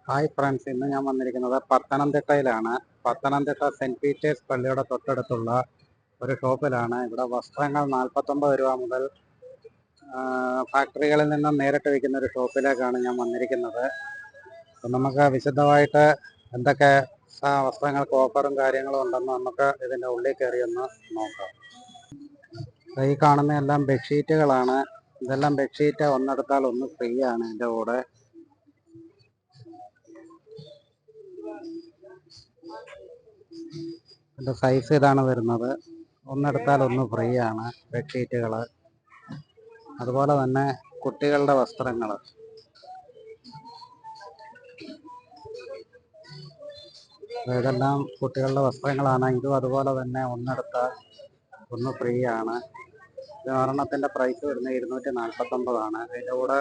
Hi friends, ഇന്ന് ഞാൻ വന്നിരിക്കുന്നത് പത്തനംതിട്ടയിലാണ്. പത്തനംതിട്ട സെൻറ്റ് പീറ്റേഴ്സ് പള്ളിയുടെ തൊട്ടടുത്തുള്ള ഒരു ഷോപ്പിലാണ്. ഇവിടെ വസ്ത്രങ്ങൾ 49 രൂപ മുതൽ ഫാക്ടറികളിൽ നിന്നും നേരിട്ട് വയ്ക്കുന്ന ഒരു ഷോപ്പിലേക്കാണ് ഞാൻ വന്നിരിക്കുന്നത്. അപ്പം നമുക്ക് വിശദമായിട്ട് എന്തൊക്കെ വസ്ത്രങ്ങൾക്ക് ഓഫറും കാര്യങ്ങളും ഉണ്ടെന്ന് നമുക്ക് ഇതിൻ്റെ ഉള്ളിൽ കയറി ഒന്ന് നോക്കാം. ഈ കാണുന്ന എല്ലാം ബെഡ്ഷീറ്റുകളാണ്. ഇതെല്ലാം ബെഡ്ഷീറ്റ് ഒന്നെടുത്താൽ ഒന്ന് ഫ്രീ ആണ് ഇതിൻ്റെ കൂടെ. ഇതിൻ്റെ സൈസ് ഇതാണ് വരുന്നത്. ഒന്നെടുത്താൽ ഒന്ന് ഫ്രീ ആണ് ബെഡ്ഷീറ്റുകൾ. അതുപോലെ തന്നെ കുട്ടികളുടെ വസ്ത്രങ്ങൾ, ഇതെല്ലാം കുട്ടികളുടെ വസ്ത്രങ്ങളാണ്. ഇതും അതുപോലെ തന്നെ ഒന്നെടുത്താൽ ഒന്ന് ഫ്രീ ആണ്. ഒരെണ്ണത്തിൻ്റെ പ്രൈസ് വരുന്നത് 249 അതിൻ്റെ കൂടെ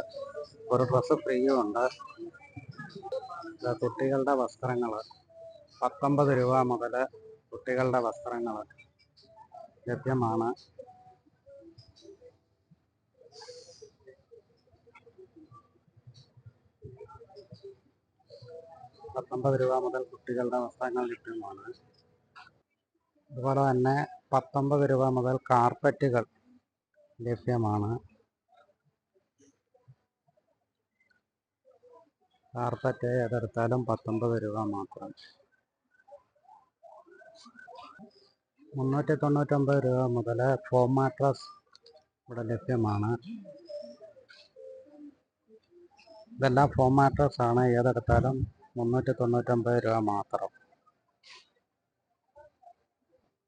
ഒരു ഡ്രസ്സ് ഫ്രീയും ഉണ്ട്. കുട്ടികളുടെ വസ്ത്രങ്ങൾ 19 രൂപ മുതൽ കുട്ടികളുടെ വസ്ത്രങ്ങൾ ലഭ്യമാണ്. രൂപ മുതൽ കുട്ടികളുടെ വസ്ത്രങ്ങൾ ലഭ്യമാണ്. അതുപോലെ തന്നെ 19 രൂപ മുതൽ കാർപ്പറ്റുകൾ ലഭ്യമാണ്. കാർപ്പറ്റ് ഏതെടുത്താലും 19 രൂപ മാത്രം. 399 രൂപ മുതൽ ഫോം മാട്രസ് ഇവിടെ ലഭ്യമാണ്. ഇതെല്ലാം ഫോം മാട്രസ് ആണ്. ഏതെടുത്താലും 399 രൂപ മാത്രം.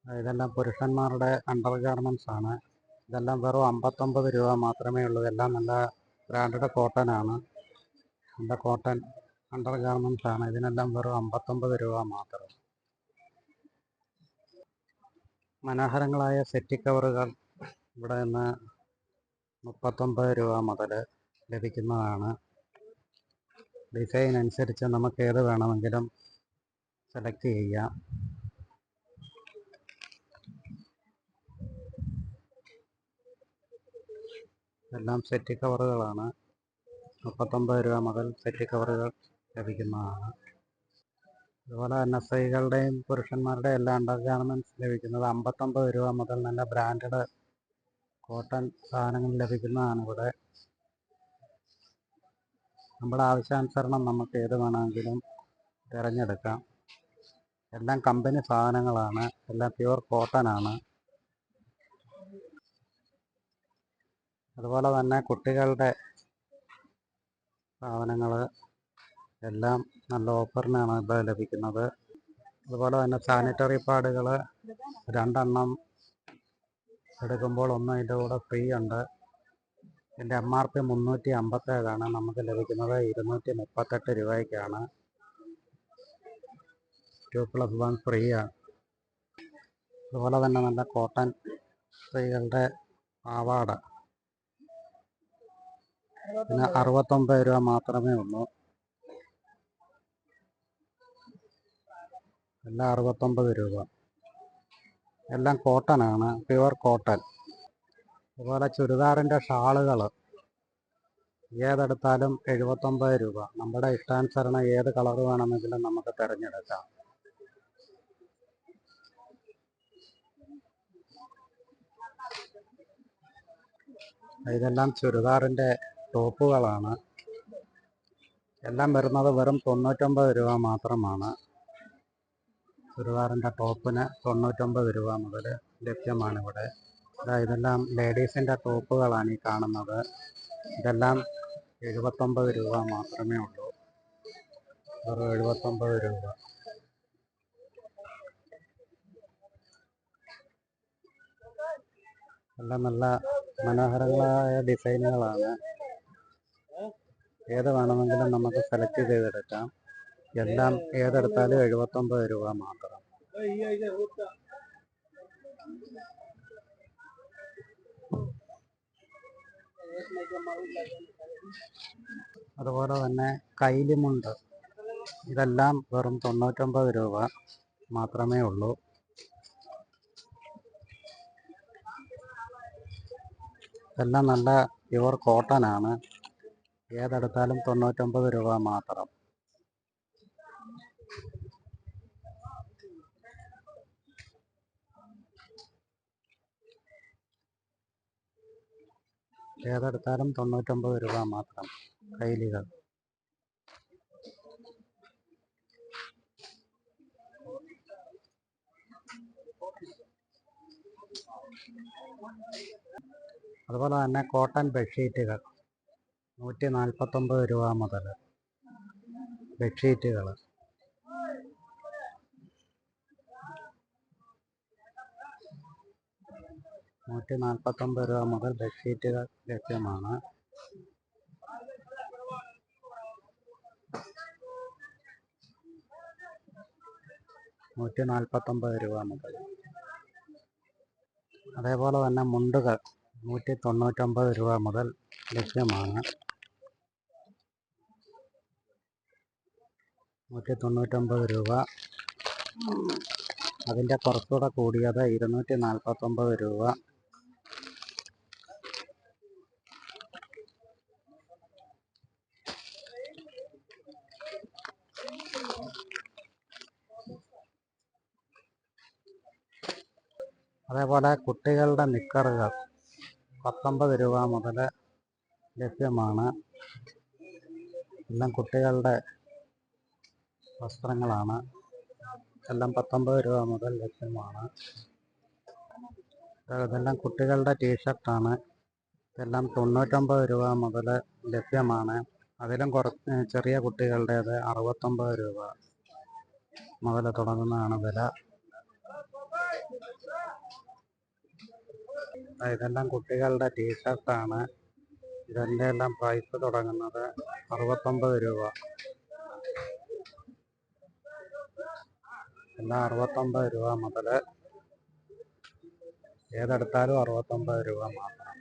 ഇതെല്ലാം പുരുഷന്മാരുടെ അണ്ടർ ഗാർമെൻറ്റ്സ് ആണ്. ഇതെല്ലാം വെറും 59 രൂപ മാത്രമേ ഉള്ളൂ. എല്ലാം നല്ല ബ്രാൻഡഡ് കോട്ടൺ ആണ്. നല്ല കോട്ടൺ അണ്ടർ ഗാർമെൻറ്റ്സ് ആണ്. ഇതിനെല്ലാം വെറും 59 രൂപ മാത്രം. മനോഹരങ്ങളായ സെറ്റി കവറുകൾ ഇവിടെ നിന്ന് 39 രൂപ മുതൽ ലഭിക്കുന്നതാണ്. ഡിസൈൻ അനുസരിച്ച് നമുക്ക് ഏത് വേണമെങ്കിലും സെലക്ട് ചെയ്യാം. എല്ലാം സെറ്റി കവറുകളാണ്. 39 രൂപ മുതൽ സെറ്റി കവറുകൾ ലഭിക്കുന്നതാണ്. അതുപോലെ തന്നെ സ്ത്രീകളുടെയും പുരുഷന്മാരുടെയും എല്ലാ അണ്ടർ ഗാർമെൻറ്റ്സ് ലഭിക്കുന്നത് 59 രൂപ മുതൽ നല്ല ബ്രാൻഡഡ് കോട്ടൺ സാധനങ്ങൾ ലഭിക്കുന്നതാണ് ഇവിടെ. നമ്മുടെ ആവശ്യാനുസരണം നമുക്ക് ഏത് വേണമെങ്കിലും തിരഞ്ഞെടുക്കാം. എല്ലാം കമ്പനി സാധനങ്ങളാണ്. എല്ലാം പ്യുവർ കോട്ടൺ ആണ്. അതുപോലെ തന്നെ കുട്ടികളുടെ സാധനങ്ങൾ എല്ലാം നല്ല ഓഫറിനാണ് ഇവിടെ ലഭിക്കുന്നത്. അതുപോലെ തന്നെ സാനിറ്ററി പാഡുകൾ 2 എണ്ണം എടുക്കുമ്പോൾ ഒന്ന് ഇതിൻ്റെ കൂടെ ഫ്രീ ഉണ്ട്. ഇതിൻ്റെ MRP 357 നമുക്ക് ലഭിക്കുന്നത് 238 രൂപയ്ക്കാണ്. 2+1 ഫ്രീ ആണ്. അതുപോലെ തന്നെ നല്ല കോട്ടൺ സ്ത്രീകളുടെ പാവാട പിന്നെ 69 രൂപ മാത്രമേ ഉള്ളൂ. എല്ലാം 69 രൂപ. എല്ലാം കോട്ടൺ ആണ്, പ്യുവർ കോട്ടൺ. അതുപോലെ ചുരിദാറിൻ്റെ ഷാളുകൾ ഏതെടുത്താലും 79 രൂപ. നമ്മുടെ ഇഷ്ടാനുസരണം ഏത് കളർ വേണമെങ്കിലും നമുക്ക് തിരഞ്ഞെടുക്കാം. ഇതെല്ലാം ചുരിദാറിൻ്റെ ടോപ്പുകളാണ്. എല്ലാം വരുന്നത് വെറും 99 രൂപ മാത്രമാണ്. ചുരിദാറിൻ്റെ ടോപ്പിന് 99 രൂപ മുതൽ ലഭ്യമാണ് ഇവിടെ. ഇതെല്ലാം ലേഡീസിൻ്റെ ടോപ്പുകളാണ് ഈ കാണുന്നത്. ഇതെല്ലാം 79 രൂപ മാത്രമേ ഉള്ളൂ. വെറും 79 രൂപ. എല്ലാം നല്ല മനോഹരങ്ങളായ ഡിസൈനുകളാണ്. ഏത് വേണമെങ്കിലും നമുക്ക് സെലക്ട് ചെയ്തെടുക്കാം. എല്ലാം ഏതെടുത്താലും 79 രൂപ മാത്രം. അതുപോലെ തന്നെ കൈലിമുണ്ട്, ഇതെല്ലാം വെറും 99 രൂപ മാത്രമേ ഉള്ളൂ. ഇതെല്ലാം നല്ല പ്യുവർ കോട്ടൺ ആണ്. ഏതെടുത്താലും 99 രൂപ മാത്രം. ഏതെടുത്താലും 99 രൂപ മാത്രം. കൈലികൾ അതുപോലെ തന്നെ കോട്ടൺ ബെഡ്ഷീറ്റുകൾ 149 രൂപ മുതൽ. ബെഡ്ഷീറ്റുകൾ 149 രൂപ മുതൽ ബെഡ്ഷീറ്റുകൾ ലഭ്യമാണ്. രൂപ മുതൽ. അതേപോലെ തന്നെ മുണ്ടുകൾ 199 രൂപ മുതൽ ലഭ്യമാണ്. 199 രൂപ. അതിൻ്റെ കുറച്ചുകൂടെ കൂടിയത് 249 രൂപ. അതേപോലെ കുട്ടികളുടെ നിക്കറുകൾ 19 രൂപ മുതൽ ലഭ്യമാണ്. എല്ലാം കുട്ടികളുടെ വസ്ത്രങ്ങളാണ്. എല്ലാം 19 രൂപ മുതൽ ലഭ്യമാണ്. ഇതെല്ലാം കുട്ടികളുടെ ടീഷർട്ടാണ്. ഇതെല്ലാം 99 രൂപ മുതൽ ലഭ്യമാണ്. അതിലും ചെറിയ കുട്ടികളുടേത് 69 രൂപ മുതൽ തുടങ്ങുന്നതാണ് വില. ഇതെല്ലാം കുട്ടികളുടെ ടീഷർട്ടാണ്. ഇതിൻ്റെ എല്ലാം പ്രൈസ് തുടങ്ങുന്നത് 69 രൂപ. എല്ലാം 69 രൂപ മുതൽ. ഏതെടുത്താലും 69 രൂപ മാത്രം.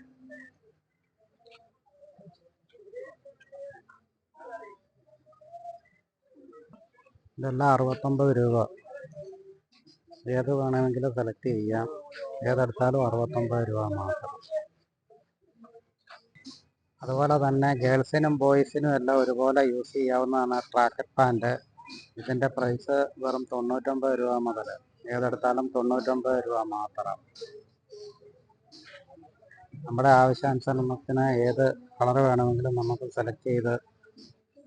ഇതെല്ലാം 69 രൂപ. ഏത് വേണമെങ്കിലും സെലക്ട് ചെയ്യാം. ഏതെടുത്താലും 69 രൂപ മാത്രം. അതുപോലെ തന്നെ ഗേൾസിനും ബോയ്സിനും എല്ലാം ഒരുപോലെ യൂസ് ചെയ്യാവുന്നതാണ് ട്രാക്കറ്റ് പാൻറ്. ഇതിൻ്റെ പ്രൈസ് വെറും 99 രൂപ മുതൽ. ഏതെടുത്താലും 99 രൂപ മാത്രം. നമ്മുടെ ആവശ്യാനുസരണത്തിന് ഏത് കളർ വേണമെങ്കിലും നമുക്ക് സെലക്ട് ചെയ്ത്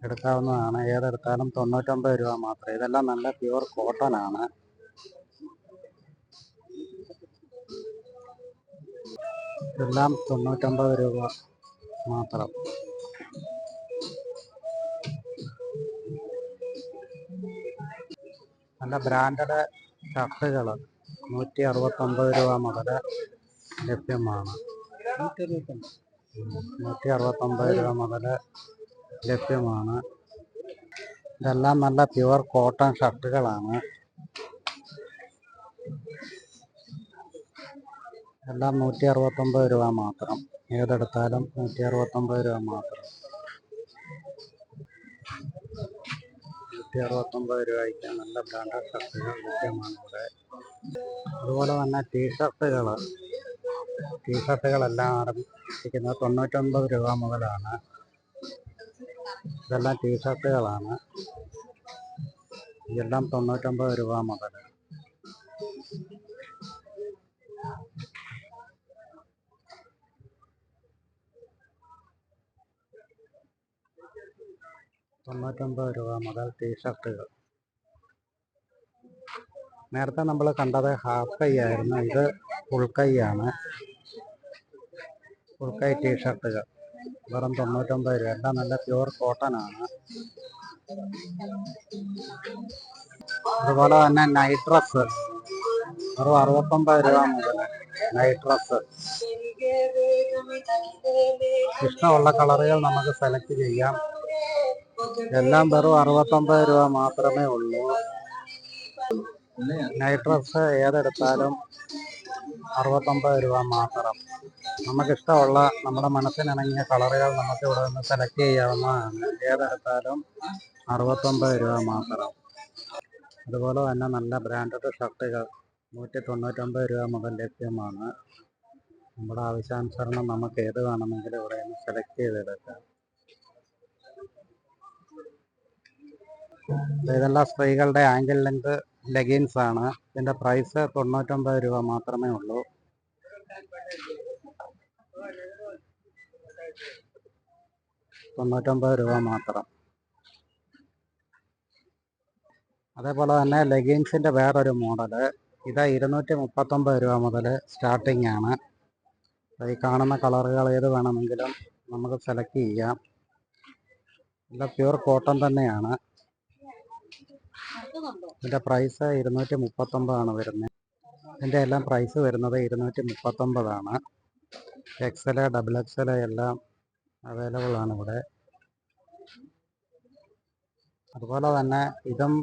എടുക്കാവുന്നതാണ്. ഏതെടുത്താലും 99 രൂപ മാത്രം. ഇതെല്ലാം നല്ല പ്യുവർ കോട്ടൺ ആണ്. ഇതെല്ലാം 99 രൂപ മാത്രം. നല്ല ബ്രാൻഡഡ് ഷർട്ടുകൾ 169 രൂപ മുതൽ ലഭ്യമാണ്. 169 രൂപ മുതൽ ലഭ്യമാണ്. ഇതെല്ലാം നല്ല പ്യുവർ കോട്ടൺ ഷർട്ടുകളാണ്. എല്ലാം 169 രൂപ മാത്രം. ഏതെടുത്താലും 169 രൂപ മാത്രം. 169 രൂപയ്ക്ക് നല്ല ബ്രാൻഡഡ് ഷർട്ടുകൾ ലഭ്യമാണ് ഇവിടെ. അതുപോലെ തന്നെ ടീഷർട്ടുകളെല്ലാം ആരംഭിക്കുന്നത് 99 രൂപ മുതലാണ്. ഇതെല്ലാം ടീഷർട്ടുകളാണ്. ഇതെല്ലാം 99 രൂപ മുതൽ. രൂപ മുതൽ ടീഷർട്ടുകൾ. നേരത്തെ നമ്മൾ കണ്ടത് ഹാഫ് കൈ ആയിരുന്നു. ഇത് ഫുൾ കൈ ആണ്. ഫുൾ കൈ ടീഷർട്ടുകൾ വെറും 99 രൂപ. എല്ലാം നല്ല പ്യുവർ കോട്ടൺ ആണ്. അതുപോലെ തന്നെ നൈറ്റ് ഡ്രസ്സ് വെറും 69 രൂപ മുതൽ. നൈറ്റ് ഡ്രസ്സ് ഇഷ്ടമുള്ള കളറുകൾ നമുക്ക് സെലക്ട് ചെയ്യാം. എല്ലാം വെറും 69 രൂപ മാത്രമേ ഉള്ളൂ. നൈറ്റ് ഡ്രസ്സ് ഏതെടുത്താലും 69 രൂപ മാത്രം. നമുക്കിഷ്ടമുള്ള നമ്മുടെ മനസ്സിനിണങ്ങിയ കളറുകൾ നമുക്ക് ഇവിടെ നിന്ന് സെലക്ട് ചെയ്യാവുന്നതാണ്. ഏതെടുത്താലും 69 രൂപ മാത്രം. അതുപോലെ തന്നെ നല്ല ബ്രാൻഡഡ് ഷർട്ടുകൾ 199 രൂപ മുതൽ ലഭ്യമാണ്. നമ്മുടെ ആവശ്യാനുസരണം നമുക്ക് ഏത് വേണമെങ്കിലും ഇവിടെ നിന്ന് സെലക്ട് ചെയ്തെടുക്കാം. ഇതെല്ലാം സ്ത്രീകളുടെ ആങ്കിൾ ലെങ്ത് ലെഗിൻസ് ആണ്. ഇതിൻ്റെ പ്രൈസ് 99 രൂപ മാത്രമേ ഉള്ളൂ. രൂപ മാത്രം. അതേപോലെ തന്നെ ലെഗിൻസിൻ്റെ വേറൊരു മോഡല്, ഇത് 239 രൂപ മുതൽ സ്റ്റാർട്ടിംഗ് ആണ്. ഈ കാണുന്ന കളറുകൾ ഏത് വേണമെങ്കിലും നമുക്ക് സെലക്ട് ചെയ്യാം. ഇത് പ്യൂർ കോട്ടൺ തന്നെയാണ്. ഇതിൻ്റെ പ്രൈസ് 239 വരുന്നത്. ഇതിൻ്റെ എല്ലാം പ്രൈസ് വരുന്നത് 239. എക്സൽ, ഡബിൾ എക്സൽ എല്ലാം അവൈലബിൾ ആണ് ഇവിടെ. അതുപോലെ തന്നെ ഇതും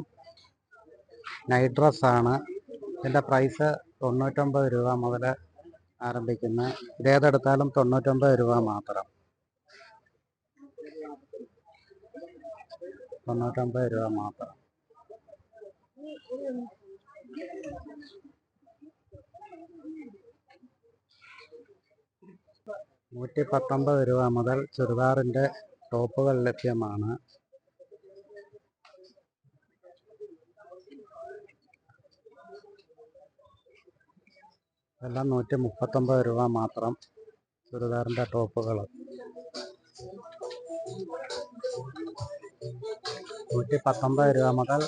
നൈറ്റ് ഡ്രസ്സാണ്. ഇതിൻ്റെ പ്രൈസ് 99 രൂപ മുതൽ ആരംഭിക്കുന്നു. ഇതേതെടുത്താലും 99 രൂപ മാത്രം. 99 രൂപ മാത്രം. $119 രൂപ മുതൽ ചുരിദാറിൻ്റെ ടോപ്പുകൾ ലഭ്യമാണ്. എല്ലാം 139 രൂപ മാത്രം ചുരിദാറിൻ്റെ ടോപ്പുകൾ. 119 രൂപ മുതൽ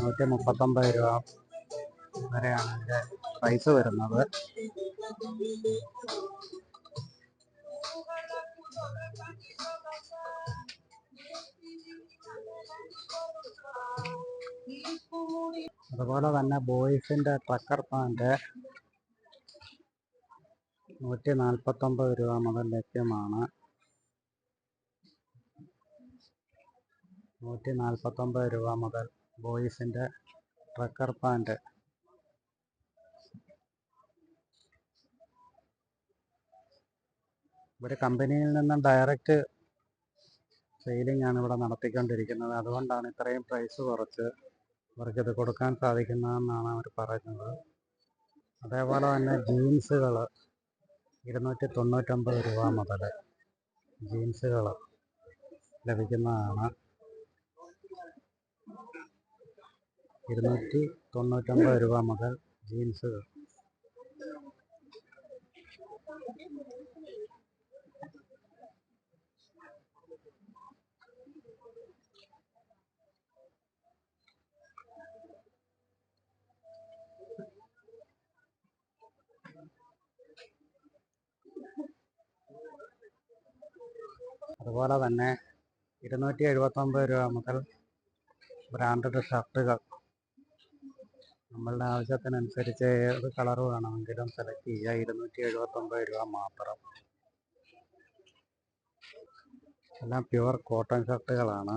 139 രൂപ വരെയാണ് ഇതിൻ്റെ പ്രൈസ് വരുന്നത്. അതുപോലെ തന്നെ ബോയ്സിൻ്റെ ട്രക്കർ പാൻറ് 149 രൂപ മുതൽ ലഭ്യമാണ്. 149 രൂപ മുതൽ ബോയ്സിൻ്റെ ട്രക്കർ പാൻറ്. ഇവിടെ കമ്പനിയിൽ നിന്നും ഡയറക്റ്റ് സെയിലിംഗ് ആണ് ഇവിടെ നടത്തിക്കൊണ്ടിരിക്കുന്നത്. അതുകൊണ്ടാണ് ഇത്രയും പ്രൈസ് കുറച്ച് അവർക്കിത് കൊടുക്കാൻ സാധിക്കുന്നതെന്നാണ് അവർ പറയുന്നത്. അതേപോലെ തന്നെ ജീൻസുകൾ 299 രൂപ മുതൽ ജീൻസുകൾ ലഭിക്കുന്നതാണ്. 299 രൂപ മുതൽ ജീൻസുകൾ. അതുപോലെ തന്നെ 279 രൂപ മുതൽ ബ്രാൻഡഡ് ഷർട്ടുകൾ. നമ്മളുടെ ആവശ്യത്തിനനുസരിച്ച് ഏത് കളർ വേണമെങ്കിലും സെലക്ട് ചെയ്യുക. 279 രൂപ മാത്രം. എല്ലാം പ്യുവർ കോട്ടൺ ഷർട്ടുകളാണ്.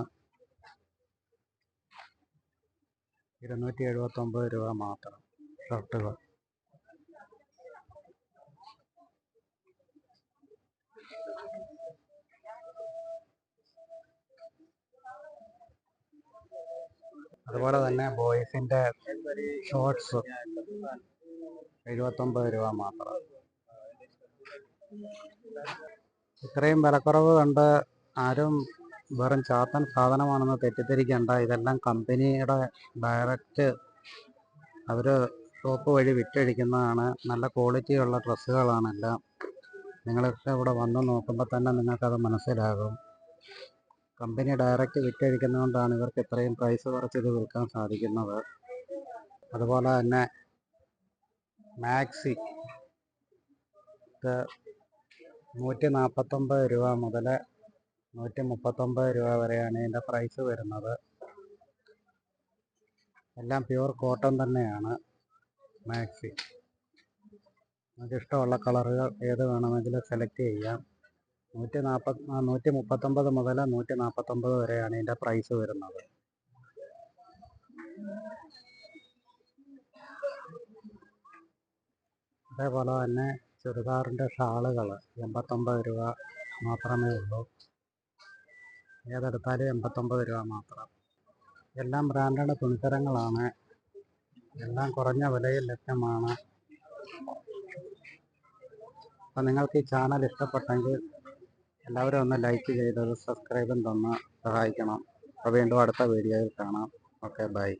279 രൂപ മാത്രം ഷർട്ടുകൾ. അതുപോലെ തന്നെ ബോയ്സിൻ്റെ ഷോർട്സ് 79 രൂപ മാത്രം. ഇത്രയും വിലക്കുറവ് കണ്ട് ആരും വെറും ചാത്തൻ സാധനമാണെന്ന് തെറ്റിദ്ധരിക്കേണ്ട. ഇതെല്ലാം കമ്പനിയുടെ ഡയറക്റ്റ് അവർ ഷോപ്പ് വഴി വിറ്റഴിക്കുന്നതാണ്. നല്ല ക്വാളിറ്റിയുള്ള ഡ്രസ്സുകളാണെല്ലാം. നിങ്ങളൊക്കെ ഇവിടെ വന്ന് നോക്കുമ്പോൾ തന്നെ നിങ്ങൾക്കത് മനസ്സിലാകും. കമ്പനി ഡയറക്റ്റ് വിറ്റഴിക്കുന്നതുകൊണ്ടാണ് ഇവർക്ക് ഇത്രയും പ്രൈസ് കുറച്ച് ഇത് വിൽക്കാൻ സാധിക്കുന്നത്. അതുപോലെ തന്നെ മാക്സി 149 രൂപ മുതൽ 139 രൂപ വരെയാണ് ഇതിൻ്റെ പ്രൈസ് വരുന്നത്. എല്ലാം പ്യുവർ കോട്ടൺ തന്നെയാണ് മാക്സി. നമുക്കിഷ്ടമുള്ള കളറുകൾ ഏത് വേണമെങ്കിലും സെലക്ട് ചെയ്യാം. 139 മുതൽ 149 വരെയാണ് ഇതിൻ്റെ പ്രൈസ് വരുന്നത്. അതേപോലെ തന്നെ ചുരിദാറിൻ്റെ ഷാളുകൾ 89 രൂപ മാത്രമേ ഉള്ളൂ. ഏതെടുത്താലും 89 രൂപ മാത്രം. എല്ലാം ബ്രാൻഡഡ് തുണിത്തരങ്ങളാണ്. എല്ലാം കുറഞ്ഞ വിലയിൽ ലഭ്യമാണ്. അപ്പം നിങ്ങൾക്ക് ഈ ചാനൽ ഇഷ്ടപ്പെട്ടെങ്കിൽ എല്ലാവരും ഒന്ന് ലൈക്ക് ചെയ്തത് സബ്സ്ക്രൈബും തന്ന് സഹായിക്കണം. അപ്പോൾ വീണ്ടും അടുത്ത വീഡിയോയിൽ കാണാം. Okay, by.